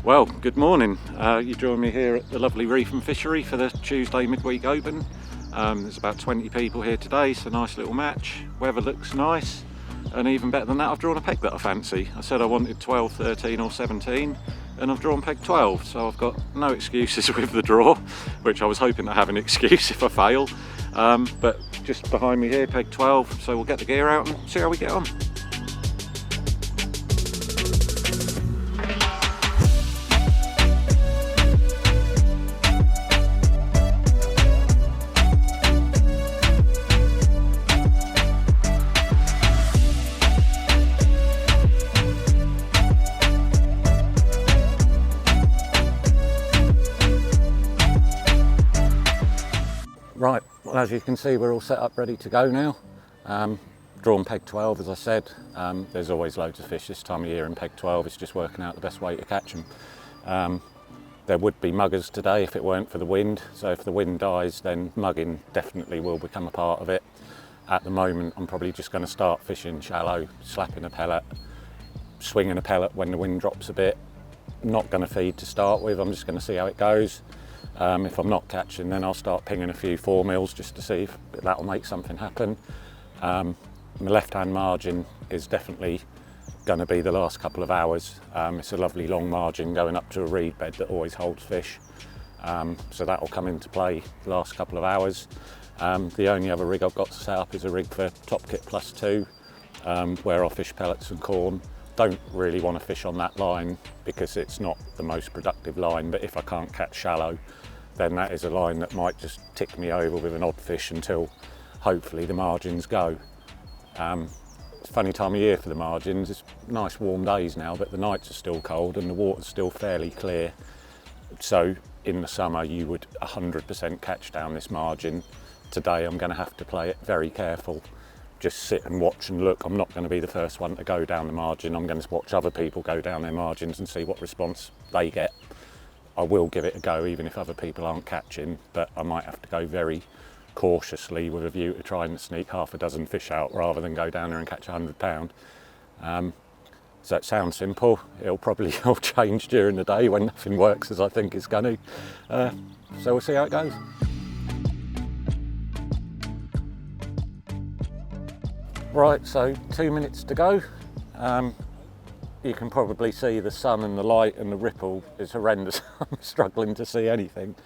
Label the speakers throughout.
Speaker 1: Well, good morning. You join me here at the lovely Reepham Fishery for the Tuesday midweek open. There's about 20 people here today, so nice little match. Weather looks nice, and even better than that, I've drawn a peg that I fancy. I said I wanted 12, 13 or 17, and I've drawn peg 12, so I've got no excuses with the draw, which I was hoping to have an excuse if I fail. But just behind me here, peg 12, so we'll get the gear out and see how we get on. Right, well, as you can see, we're all set up ready to go now. Drawn peg 12, as I said. There's always loads of fish this time of year in peg 12. It's just working out the best way to catch them. There would be muggers today if it weren't for the wind. So if the wind dies, then mugging definitely will become a part of it. At the moment, I'm probably just going to start fishing shallow, slapping a pellet, swinging a pellet when the wind drops a bit. Not going to feed to start with, I'm just going to see how it goes. If I'm not catching, then I'll start pinging a few 4 mils just to see if that'll make something happen. My left-hand margin is definitely going to be the last couple of hours. It's a lovely long margin going up to a reed bed that always holds fish. So that'll come into play the last couple of hours. The only other rig I've got to set up is a rig for Top Kit Plus 2, where I'll fish pellets and corn. Don't really want to fish on that line because it's not the most productive line, but if I can't catch shallow, then that is a line that might just tick me over with an odd fish until hopefully the margins go. It's a funny time of year for the margins. It's nice warm days now, but the nights are still cold and the water's still fairly clear. So in the summer you would 100% catch down this margin. Today I'm going to have to play it very careful. Just sit and watch and look. I'm not going to be the first one to go down the margin. I'm going to watch other people go down their margins and see what response they get. I will give it a go even if other people aren't catching, but I might have to go very cautiously with a view to trying to sneak half a dozen fish out rather than go down there and catch £100. So it sounds simple. It'll probably all change during the day when nothing works as I think it's going to. So we'll see how it goes. Right, so 2 minutes to go. You can probably see the sun and the light and the ripple is horrendous. I'm struggling to see anything.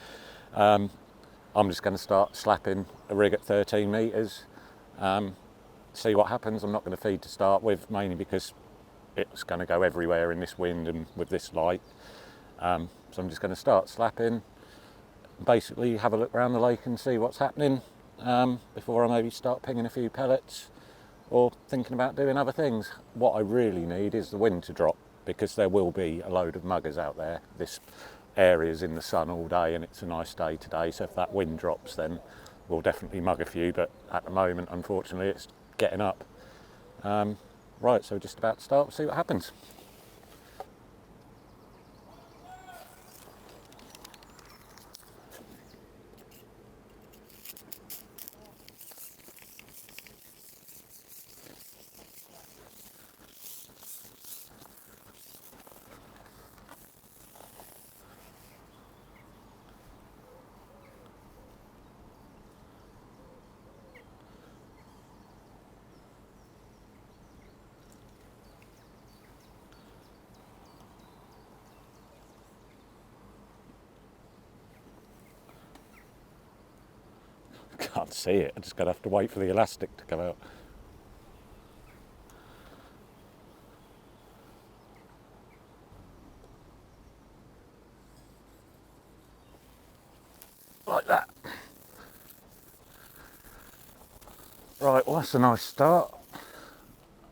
Speaker 1: I'm just going to start slapping a rig at 13 metres, see what happens. I'm not going to feed to start with, mainly because it's going to go everywhere in this wind and with this light. So I'm just going to start slapping, basically have a look around the lake and see what's happening before I maybe start pinging a few pellets or thinking about doing other things. What I really need is the wind to drop, because there will be a load of muggers out there. This area's in the sun all day and it's a nice day today, so if that wind drops then we'll definitely mug a few, but at the moment unfortunately it's getting up. Right, so just about to start, we'll see what happens. Can't see it, I'm just going to have to wait for the elastic to come out. Like that. Right, well that's a nice start.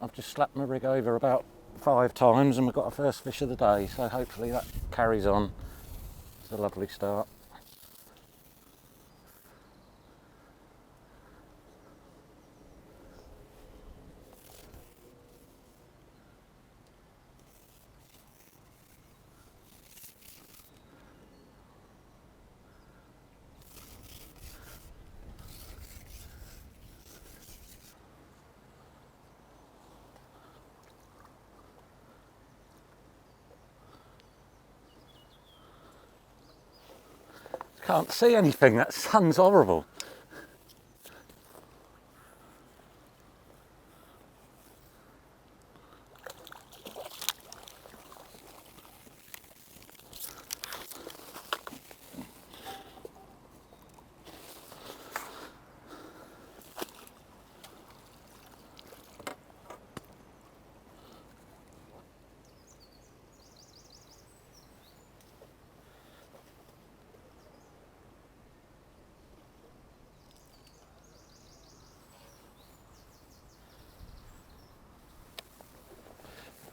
Speaker 1: I've just slapped my rig over about 5 times and we've got our first fish of the day, so hopefully that carries on. It's a lovely start. Can't see anything, that sun's horrible.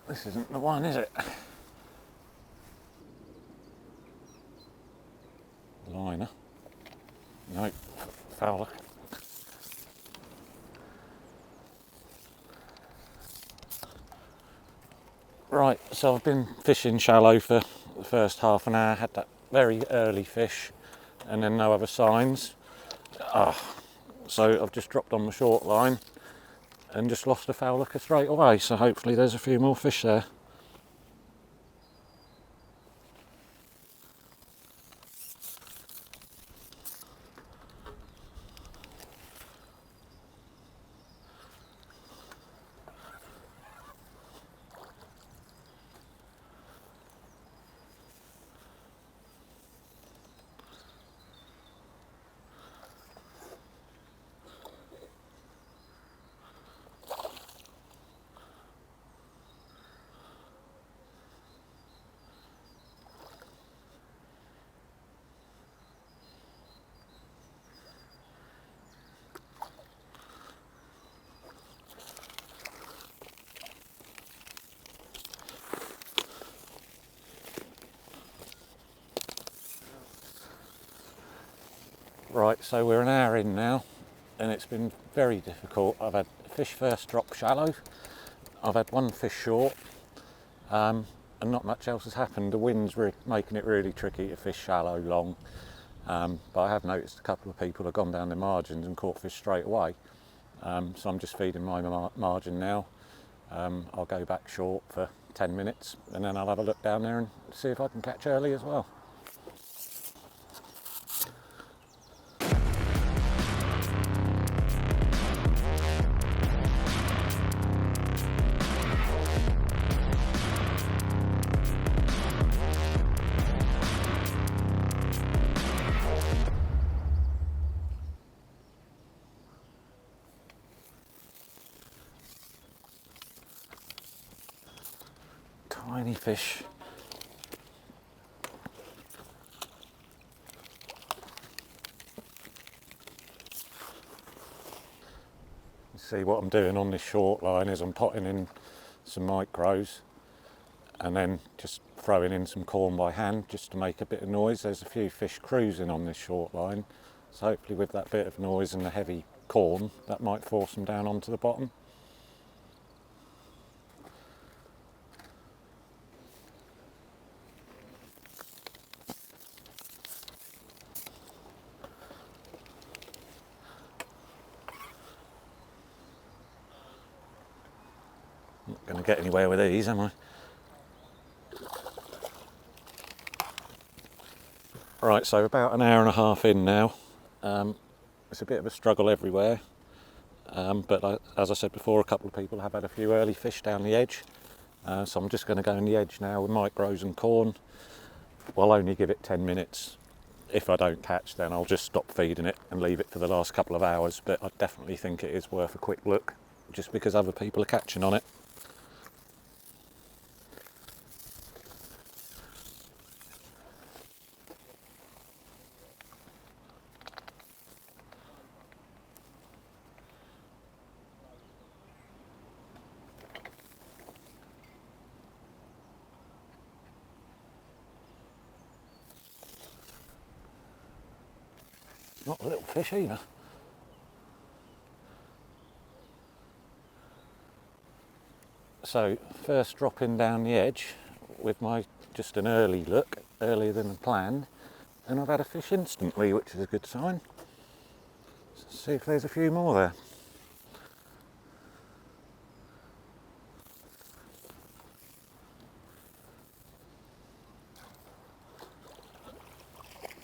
Speaker 1: This isn't the one, is it? Liner. Nope, fowler. Right, so I've been fishing shallow for the first half an hour, had that very early fish and then no other signs. So I've just dropped on the short line and just lost a foul looker straight away, so hopefully there's a few more fish there. Right, so we're an hour in now and it's been very difficult. I've had fish first drop shallow, I've had one fish short, and not much else has happened. The wind's making it really tricky to fish shallow long, but I have noticed a couple of people have gone down the margins and caught fish straight away, so I'm just feeding my margin now. I'll go back short for 10 minutes and then I'll have a look down there and see if I can catch early as well. Tiny fish. See what I'm doing on this short line is I'm potting in some micros and then just throwing in some corn by hand just to make a bit of noise. There's a few fish cruising on this short line, so hopefully with that bit of noise and the heavy corn that might force them down onto the bottom. Not going to get anywhere with these, am I? Right, so about an hour and a half in now. It's a bit of a struggle everywhere, but as I said before, a couple of people have had a few early fish down the edge, so I'm just going to go on the edge now with micros and corn. I'll only give it 10 minutes. If I don't catch, then I'll just stop feeding it and leave it for the last couple of hours, but I definitely think it is worth a quick look just because other people are catching on it. Not a little fish either. So first dropping down the edge with my just an early look, earlier than planned, and I've had a fish instantly, which is a good sign. Let's see if there's a few more there.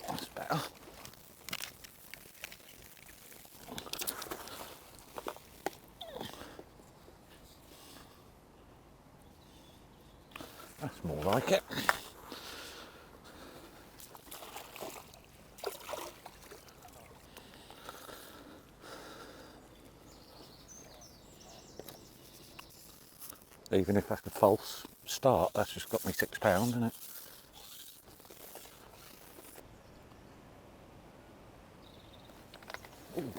Speaker 1: That's better. It's more like it. Even if that's a false start, that's just got me £6, isn't it? Ooh.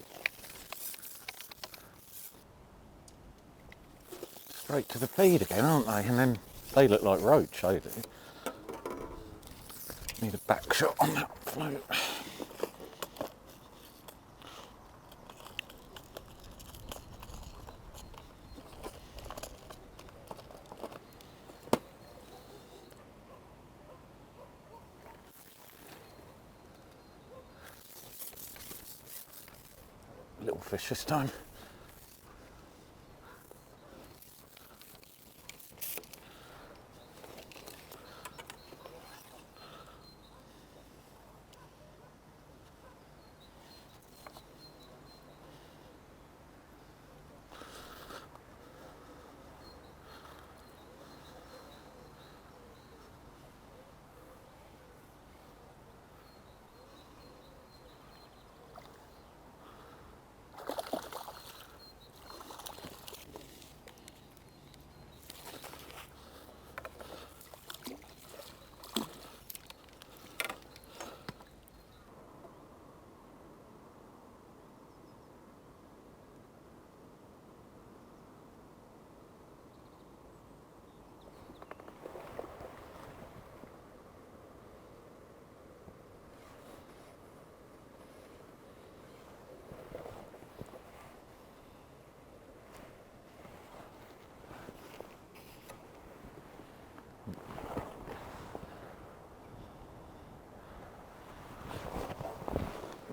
Speaker 1: Straight to the feed again, aren't they? And then they look like roach, they do. Need a back shot on that float. Little fish this time.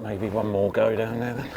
Speaker 1: Maybe one more go down there then.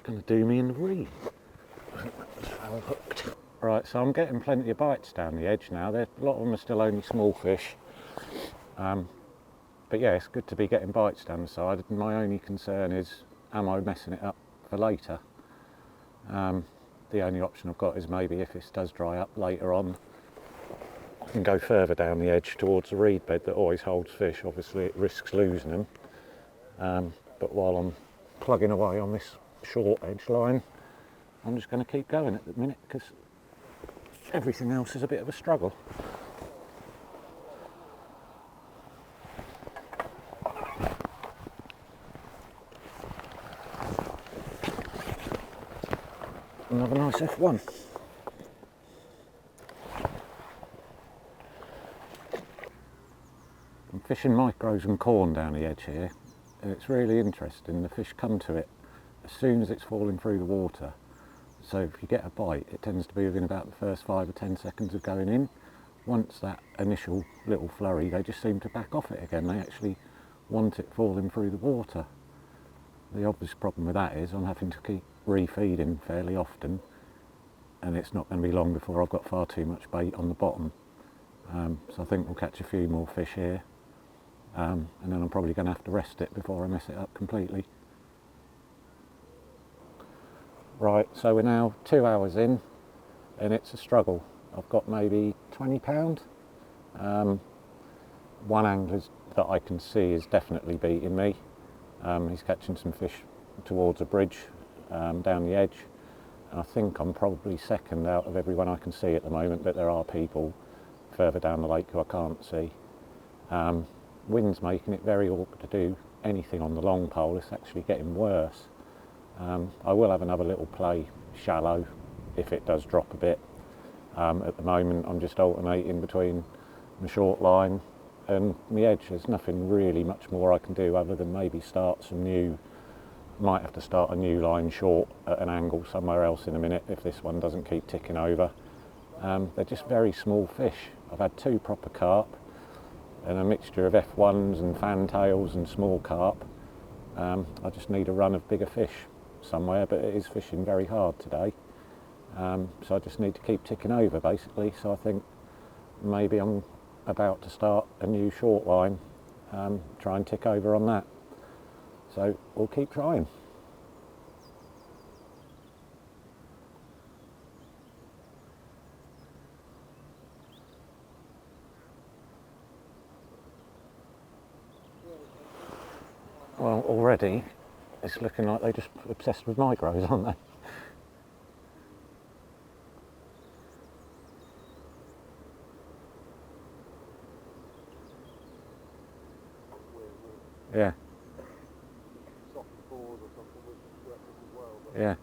Speaker 1: Going to do me in the reef. So hooked. Right, so I'm getting plenty of bites down the edge now. A lot of them are still only small fish. But yeah, it's good to be getting bites down the side. My only concern is, am I messing it up for later? The only option I've got is maybe if this does dry up later on, I can go further down the edge towards the reed bed that always holds fish. Obviously it risks losing them. But while I'm plugging away on this short edge line, I'm just going to keep going at the minute because everything else is a bit of a struggle. Another nice F1. I'm fishing micros and corn down the edge here, and it's really interesting. The fish come to it as soon as it's falling through the water. So if you get a bite, it tends to be within about the first 5 or 10 seconds of going in. Once that initial little flurry, they just seem to back off it again. They actually want it falling through the water. The obvious problem with that is I'm having to keep refeeding fairly often, and it's not going to be long before I've got far too much bait on the bottom. So I think we'll catch a few more fish here, and then I'm probably going to have to rest it before I mess it up completely. Right, so we're now 2 hours in, and it's a struggle. I've got maybe £20. One angler's that I can see is definitely beating me. He's catching some fish towards a bridge down the edge, and I think I'm probably second out of everyone I can see at the moment, but there are people further down the lake who I can't see. Wind's making it very awkward to do anything on the long pole. It's actually getting worse. I will have another little play shallow if it does drop a bit. At the moment I'm just alternating between my short line and my edge. There's nothing really much more I can do other than maybe might have to start a new line short at an angle somewhere else in a minute if this one doesn't keep ticking over. They're just very small fish. I've had 2 proper carp and a mixture of F1s and fantails and small carp. I just need a run of bigger fish somewhere, but it is fishing very hard today. So I just need to keep ticking over basically. So I think maybe I'm about to start a new short line, try and tick over on that. So we'll keep trying. Well, already it's looking like they're just obsessed with micros, aren't they? Yeah. Yeah.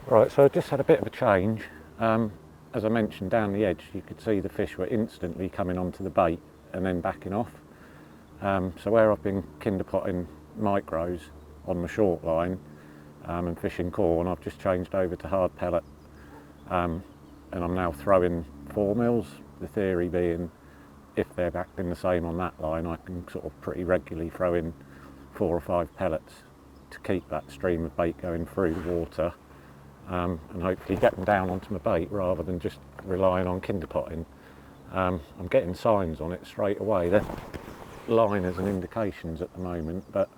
Speaker 1: Right, so I just had a bit of a change. As I mentioned, down the edge you could see the fish were instantly coming onto the bait and then backing off. So where I've been kinder potting micros on my short line and fishing corn, I've just changed over to hard pellet, and I'm now throwing 4 mils. The theory being, if they're acting the same on that line, I can sort of pretty regularly throw in 4 or 5 pellets to keep that stream of bait going through the water. And hopefully get them down onto my bait rather than just relying on kinder potting. I'm getting signs on it straight away. They're liners and indications at the moment, but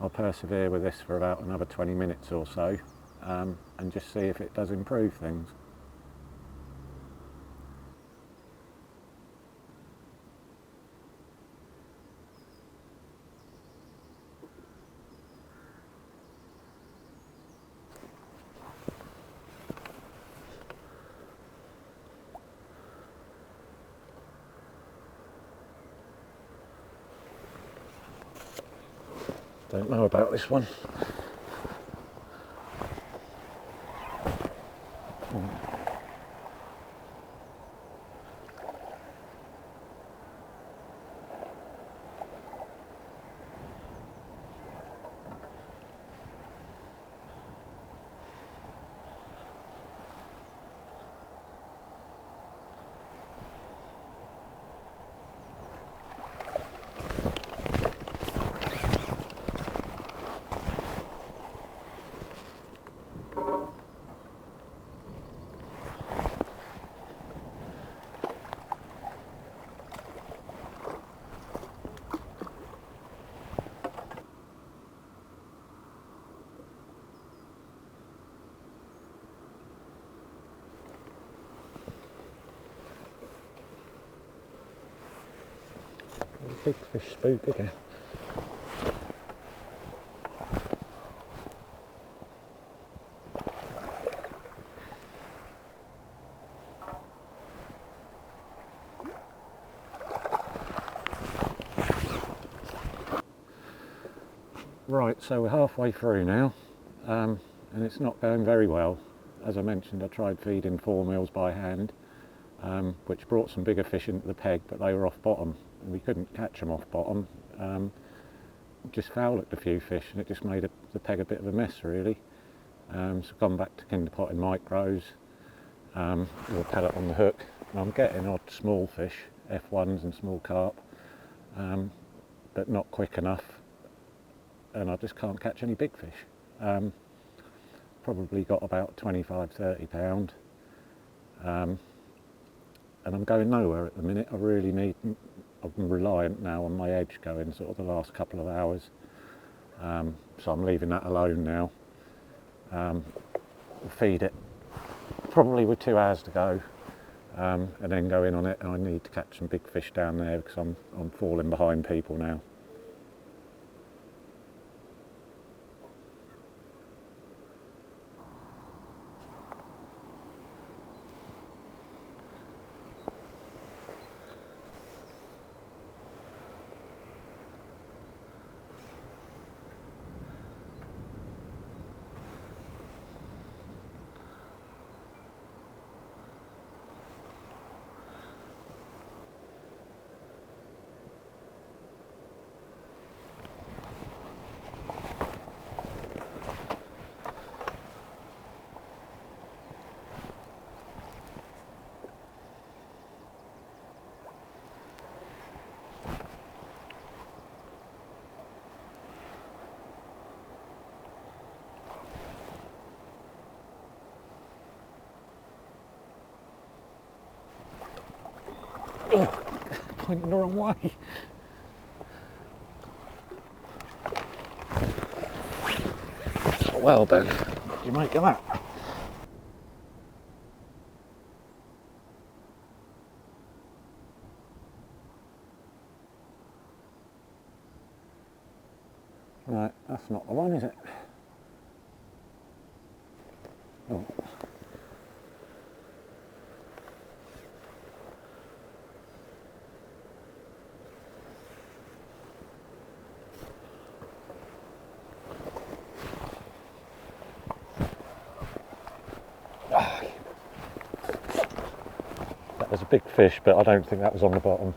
Speaker 1: I'll persevere with this for about another 20 minutes or so, and just see if it does improve things. Don't know about this one. Big fish spook again. Right, so we're halfway through now, and it's not going very well. As I mentioned, I tried feeding 4 mils by hand, which brought some bigger fish into the peg, but they were off bottom and we couldn't catch them off bottom. Just foul hooked a few fish and it just made the peg a bit of a mess really. So I've gone back to kinder potting micros, with a pellet on the hook, and I'm getting odd small fish, F1s and small carp, but not quick enough, and I just can't catch any big fish. probably got about 25-30 pound, and I'm going nowhere at the minute. I'm reliant now on my edge going sort of the last couple of hours, so I'm leaving that alone now. Feed it probably with 2 hours to go, and then go in on it, and I need to catch some big fish down there because I'm falling behind people now. Oh, pointing the wrong way. Well done. What do you make of that? Right, that's not the one, is it? Oh. That was a big fish, but I don't think that was on the bottom.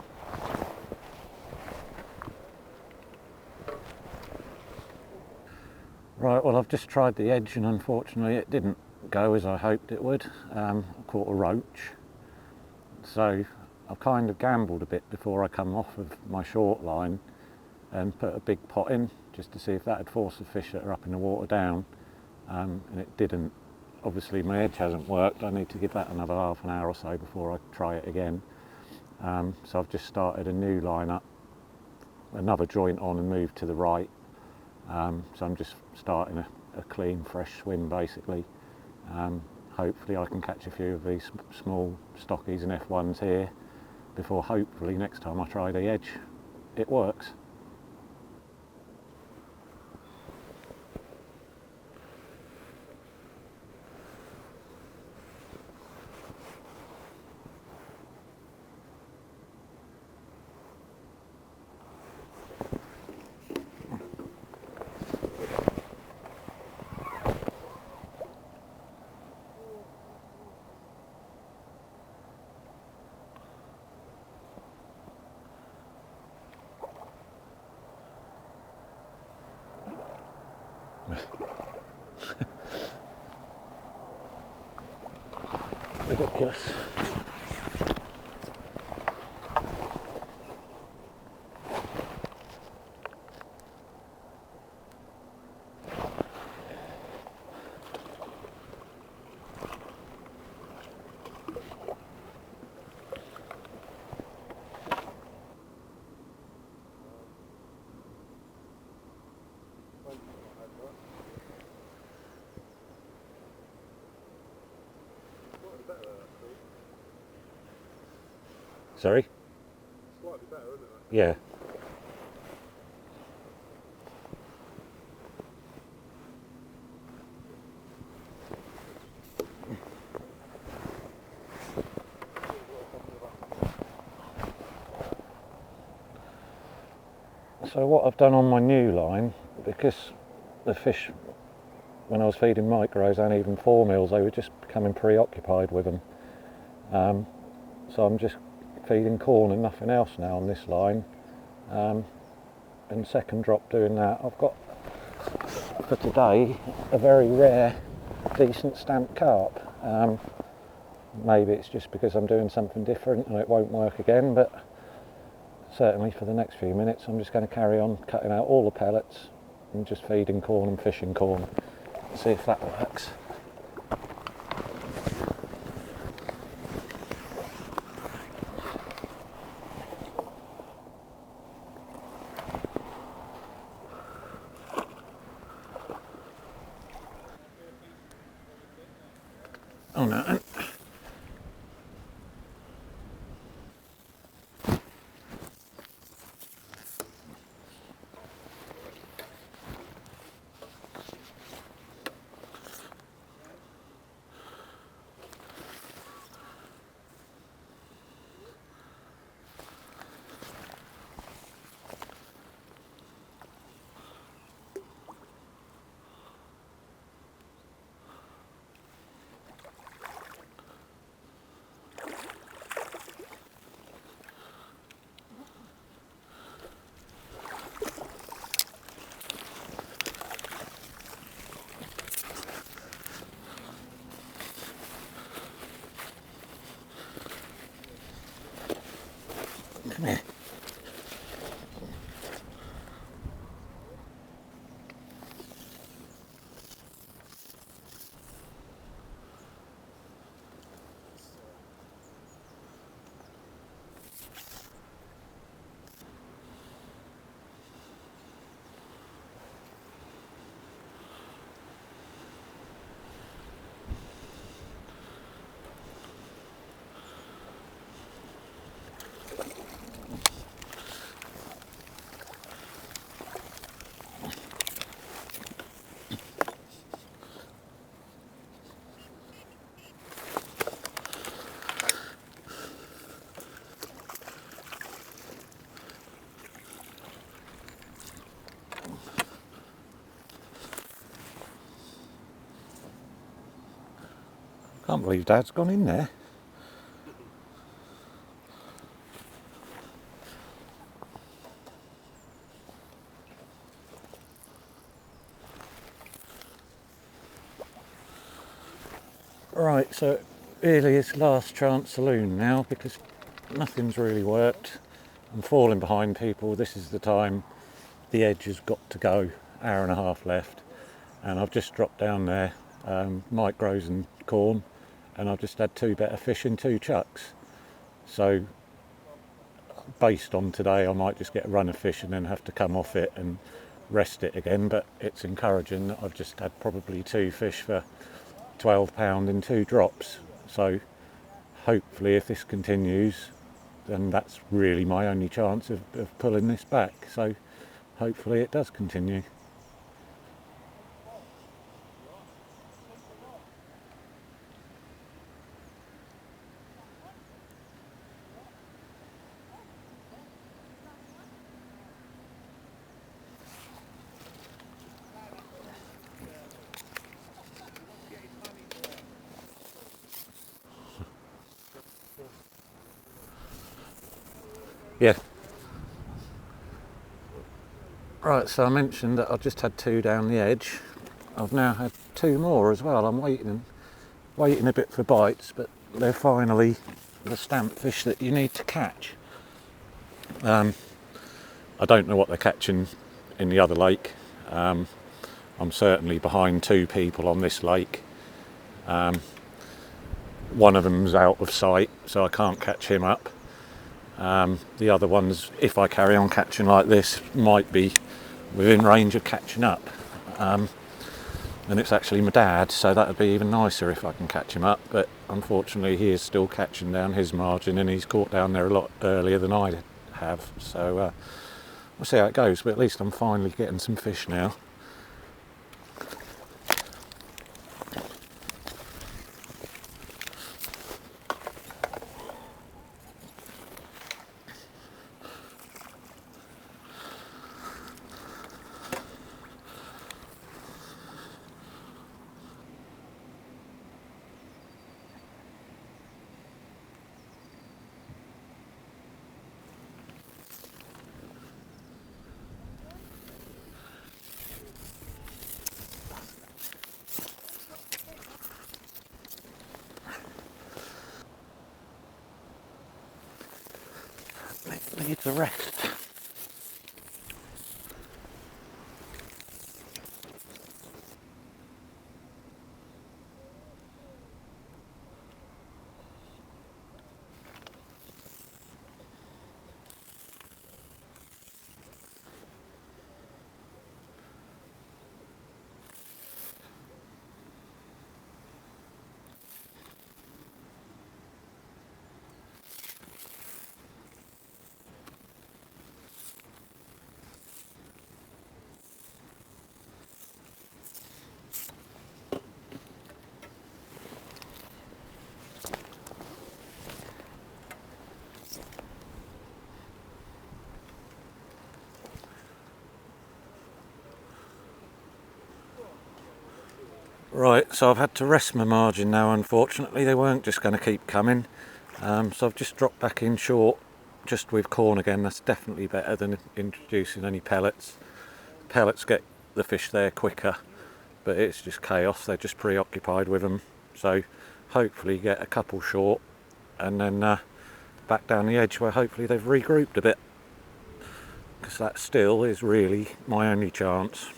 Speaker 1: Right, well, I've just tried the edge and unfortunately it didn't go as I hoped it would. I caught a roach, so I kind of gambled a bit before I come off of my short line and put a big pot in just to see if that would force the fish that are up in the water down, and it didn't. Obviously my edge hasn't worked. I need to give that another half an hour or so before I try it again. So I've just started a new line up, another joint on and moved to the right. So I'm just starting a clean, fresh swim basically. Hopefully I can catch a few of these small stockies and F1s here before hopefully next time I try the edge it works. Ridiculous. Sorry?
Speaker 2: Slightly better, isn't it?
Speaker 1: Yeah. So what I've done on my new line, because the fish, when I was feeding micros and even 4 mils, they were just becoming preoccupied with them. So I'm just feeding corn and nothing else now on this line. And second drop doing that, I've got for today a very rare decent stamped carp. Maybe it's just because I'm doing something different and it won't work again, but certainly for the next few minutes I'm just going to carry on cutting out all the pellets and just feeding corn and fishing corn. See if that works. Oh no. Come here. Can't believe Dad's gone in there. Right, so it really is last chance saloon now because nothing's really worked. I'm falling behind people. This is the time the edge has got to go. Hour and a half left, and I've just dropped down there. Mike grows and corn, and I've just had 2 better fish and 2 chucks. So based on today, I might just get a run of fish and then have to come off it and rest it again. But it's encouraging that I've just had probably 2 fish for £12 in 2 drops. So hopefully if this continues, then that's really my only chance of pulling this back. So hopefully it does continue. Yeah. Right, so I mentioned that I've just had 2 down the edge. I've now had 2 more as well. I'm waiting a bit for bites, but they're finally the stamp fish that you need to catch. I don't know what they're catching in the other lake. I'm certainly behind 2 people on this lake. One of them's out of sight, so I can't catch him up. The other ones, if I carry on catching like this, might be within range of catching up. And it's actually my dad, so that would be even nicer if I can catch him up. But unfortunately, he is still catching down his margin, and he's caught down there a lot earlier than I have. So we'll see how it goes. But at least I'm finally getting some fish now. It needs a rest. Right, so I've had to rest my margin now, unfortunately. They weren't just going to keep coming. So I've just dropped back in short, just with corn again. That's definitely better than introducing any pellets. Pellets get the fish there quicker, but it's just chaos. They're just preoccupied with them. So hopefully get a couple short and then back down the edge where hopefully they've regrouped a bit. Because that still is really my only chance.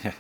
Speaker 1: Yeah.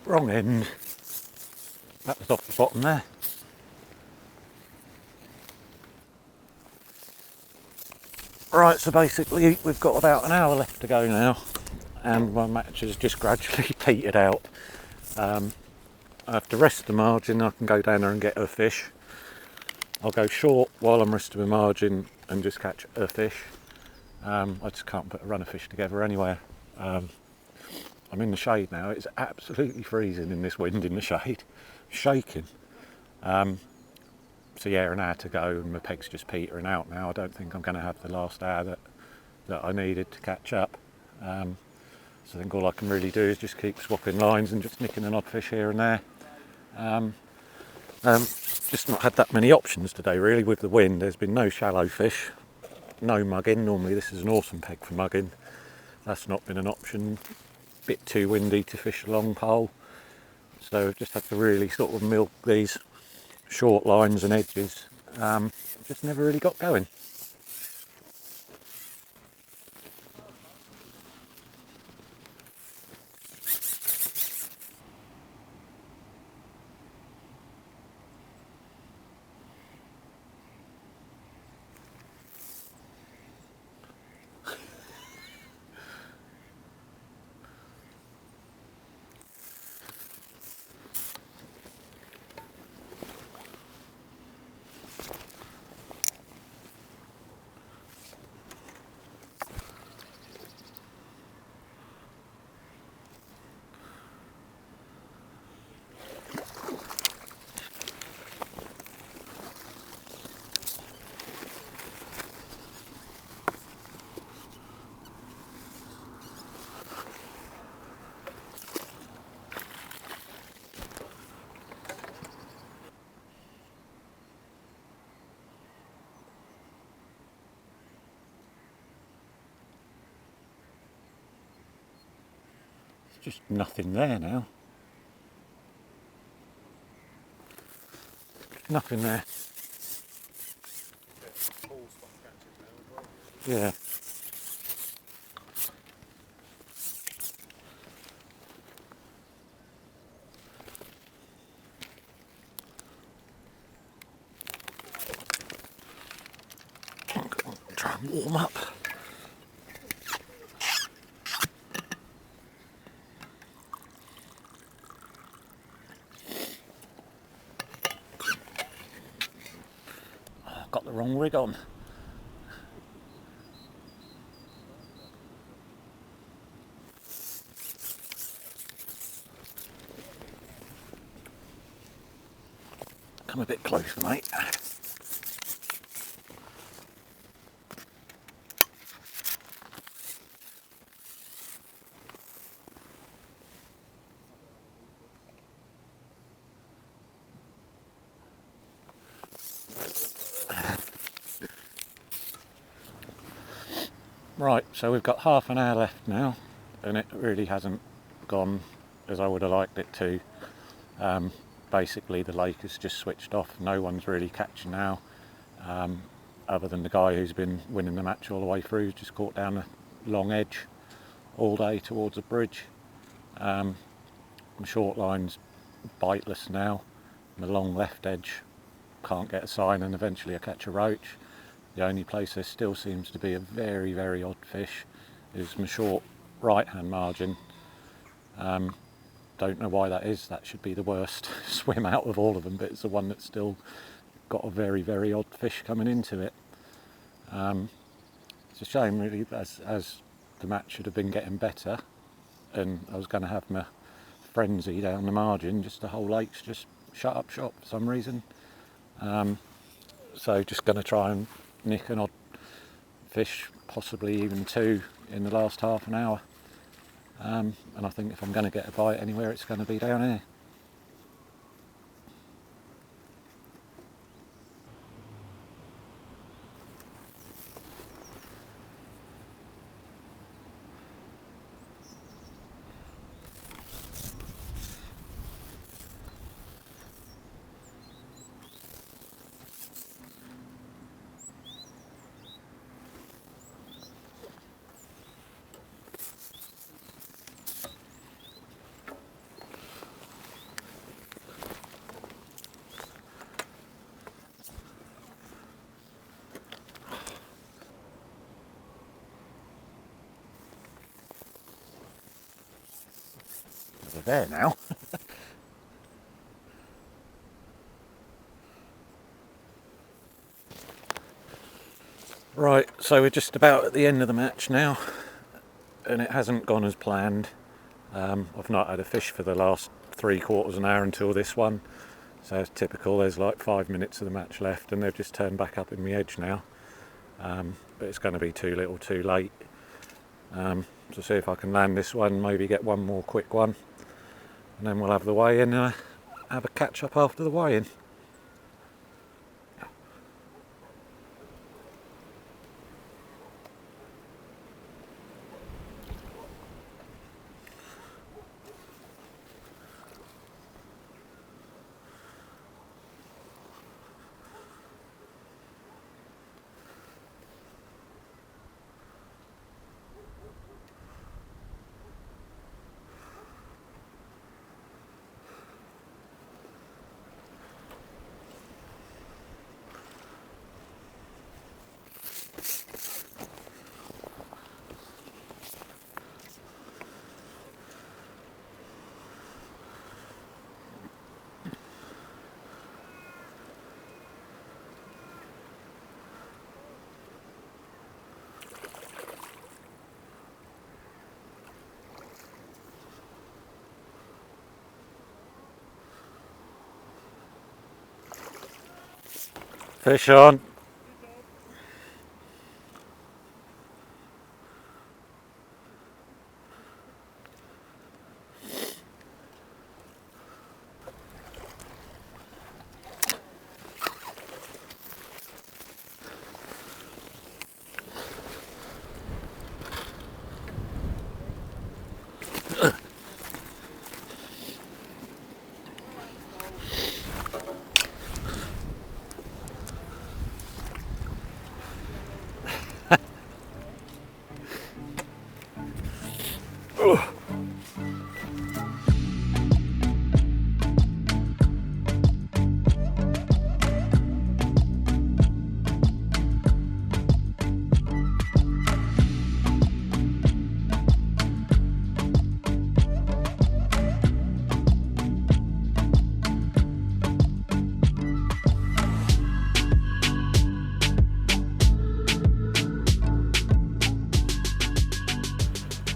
Speaker 1: Wrong end. That was off the bottom there. Right, so basically we've got about an hour left to go now, and my match has just gradually petered out. I have to rest the margin. I can go down there and get a fish. I'll go short while I'm resting my margin and just catch a fish. I just can't put a run of fish together anywhere. I'm in the shade now. It's absolutely freezing in this wind in the shade. Shaking. So yeah, an hour to go and my peg's just petering out now. I don't think I'm going to have the last hour that I needed to catch up. So I think all I can really do is just keep swapping lines and just nicking an odd fish here and there. Just not had that many options today really with the wind. There's been no shallow fish, no mugging. Normally this is an awesome peg for mugging. That's not been an option. Bit too windy to fish a long pole. So I've just had to really sort of milk these short lines and edges. Just never really got going. Just nothing there now. Nothing there. Yeah. Try and warm up. Oh, got the wrong rig on. Come a bit closer, mate. Right, so we've got half an hour left now, and it really hasn't gone as I would have liked it to. Basically the lake has just switched off. No one's really catching now, other than the guy who's been winning the match all the way through, just caught down a long edge all day towards the bridge. My short line's biteless now, and the long left edge can't get a sign, and eventually I catch a roach. The only place there still seems to be a very, very odd fish is my short right hand margin. Don't know why that is. That should be the worst swim out of all of them, but it's the one that's still got a very, very odd fish coming into it. It's a shame really, as the match should have been getting better, and I was going to have my frenzy down the margin, just the whole lake's just shut up shop for some reason. So just going to try and nick an odd fish, possibly even two in the last half an hour. And I think if I'm going to get a bite anywhere, it's going to be down here. They're there now. Right, so we're just about at the end of the match now, and it hasn't gone as planned. I've not had a fish for the last 3/4 an hour until this one, so it's typical. There's like 5 minutes of the match left, and they've just turned back up in the edge now. But it's going to be too little too late. So see if I can land this one, maybe get one more quick one, and then we'll have the weigh-in and have a catch up after the weigh-in. Fish on.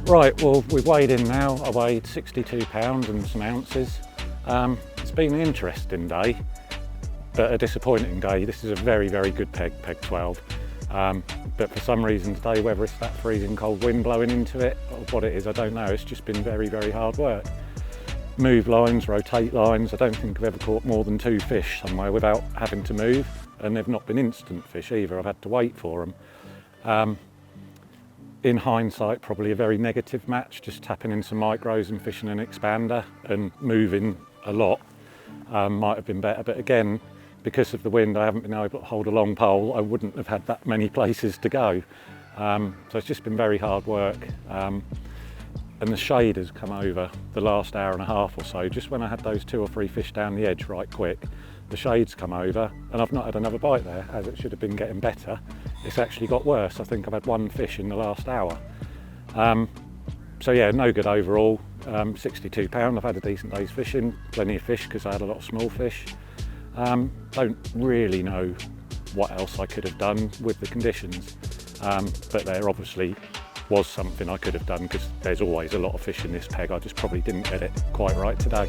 Speaker 1: Right, well, we've weighed in now. I weighed 62 pounds and some ounces. It's been an interesting day, but a disappointing day. This is a very, very good peg 12. But for some reason today, whether it's that freezing cold wind blowing into it or what it is, I don't know. It's just been very, very hard work. Move lines, rotate lines. I don't think I've ever caught more than 2 fish somewhere without having to move, and they've not been instant fish either. I've had to wait for them. In hindsight, probably a very negative match, just tapping in some micros and fishing an expander and moving a lot might have been better. But again, because of the wind, I haven't been able to hold a long pole. I wouldn't have had that many places to go. So it's just been very hard work. And the shade has come over the last hour and a half or so. Just when I had those 2 or 3 fish down the edge right quick, the shade's come over and I've not had another bite there, as it should have been getting better. It's actually got worse. I think I've had 1 fish in the last hour. So yeah, no good overall. 62 pound, I've had a decent day's fishing, plenty of fish because I had a lot of small fish. Don't really know what else I could have done with the conditions, but there obviously was something I could have done because there's always a lot of fish in this peg. I just probably didn't get it quite right today.